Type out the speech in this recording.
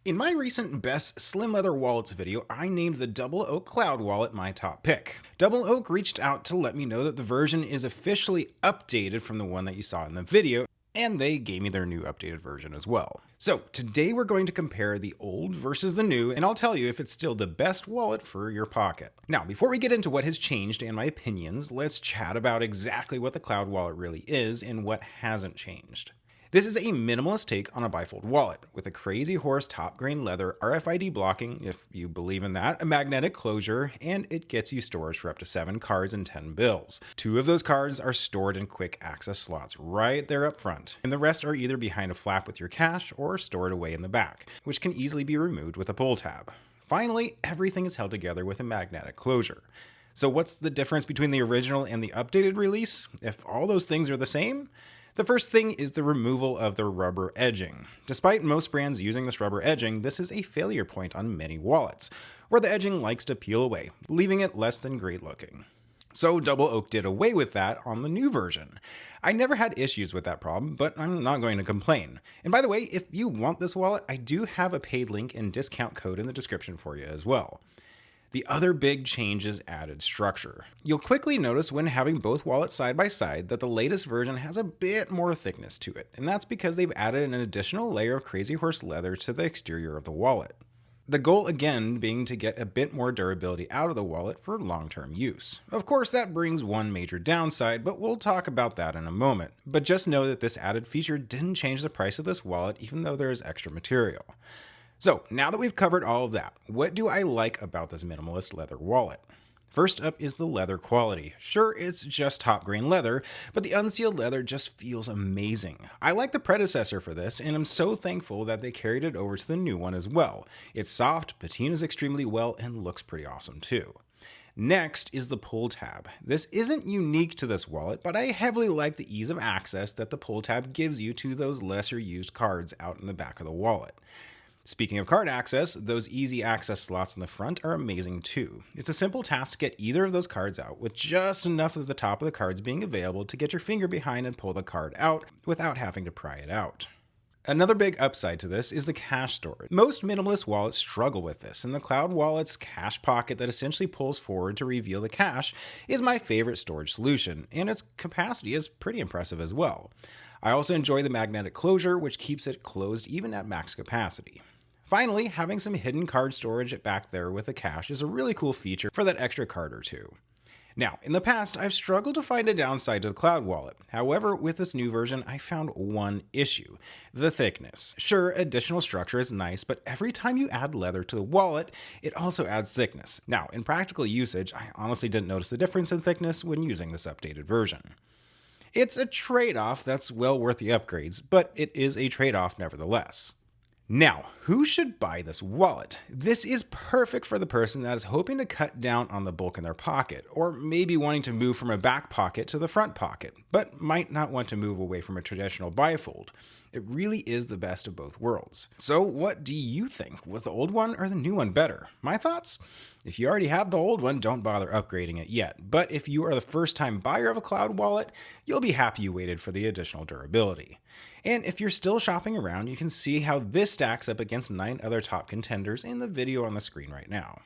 In my recent Best Slim Leather Wallets video, I named the Double Oak Cloud Wallet my top pick. Double Oak reached out to let me know that the version is officially updated from the one that you saw in the video, and they gave me their new updated version as well. So today we're going to compare the old versus the new, and I'll tell you if it's still the best wallet for your pocket. Now, before we get into what has changed and my opinions, let's chat about exactly what the Cloud Wallet really is and what hasn't changed. This is a minimalist take on a bifold wallet, with a crazy horse top grain leather RFID blocking, if you believe in that, a magnetic closure, and it gets you storage for up to 7 cards and 10 bills. 2 of those cards are stored in quick access slots right there up front, and the rest are either behind a flap with your cash or stored away in the back, which can easily be removed with a pull tab. Finally, everything is held together with a magnetic closure. So what's the difference between the original and the updated release, if all those things are the same? The first thing is the removal of the rubber edging. Despite most brands using this rubber edging, this is a failure point on many wallets, where the edging likes to peel away, leaving it less than great looking. So Double Oak did away with that on the new version. I never had issues with that problem, but I'm not going to complain. And by the way, if you want this wallet, I do have a paid link and discount code in the description for you as well. The other big change is added structure. You'll quickly notice when having both wallets side by side that the latest version has a bit more thickness to it, and that's because they've added an additional layer of Crazy Horse leather to the exterior of the wallet. The goal again being to get a bit more durability out of the wallet for long-term use. Of course, that brings one major downside, but we'll talk about that in a moment. But just know that this added feature didn't change the price of this wallet, even though there is extra material. So now that we've covered all of that, what do I like about this minimalist leather wallet? First up is the leather quality. Sure, it's just top grain leather, but the unsealed leather just feels amazing. I like the predecessor for this, and I'm so thankful that they carried it over to the new one as well. It's soft, patina's extremely well, and looks pretty awesome too. Next is the pull tab. This isn't unique to this wallet, but I heavily like the ease of access that the pull tab gives you to those lesser used cards out in the back of the wallet. Speaking of card access, those easy access slots in the front are amazing too. It's a simple task to get either of those cards out with just enough of the top of the cards being available to get your finger behind and pull the card out without having to pry it out. Another big upside to this is the cash storage. Most minimalist wallets struggle with this, and the Cloud Wallet's cash pocket that essentially pulls forward to reveal the cash is my favorite storage solution, and its capacity is pretty impressive as well. I also enjoy the magnetic closure, which keeps it closed even at max capacity. Finally, having some hidden card storage back there with the cash is a really cool feature for that extra card or two. Now, in the past, I've struggled to find a downside to the Cloud Wallet. However, with this new version, I found one issue: the thickness. Sure, additional structure is nice, but every time you add leather to the wallet, it also adds thickness. Now, in practical usage, I honestly didn't notice the difference in thickness when using this updated version. It's a trade-off that's well worth the upgrades, but it is a trade-off nevertheless. Now, who should buy this wallet? This is perfect for the person that is hoping to cut down on the bulk in their pocket, or maybe wanting to move from a back pocket to the front pocket, but might not want to move away from a traditional bifold. It really is the best of both worlds. So what do you think? Was the old one or the new one better? My thoughts? If you already have the old one, don't bother upgrading it yet. But if you are the first time buyer of a Cloud Wallet, you'll be happy you waited for the additional durability. And if you're still shopping around, you can see how this stacks up against 9 other top contenders in the video on the screen right now.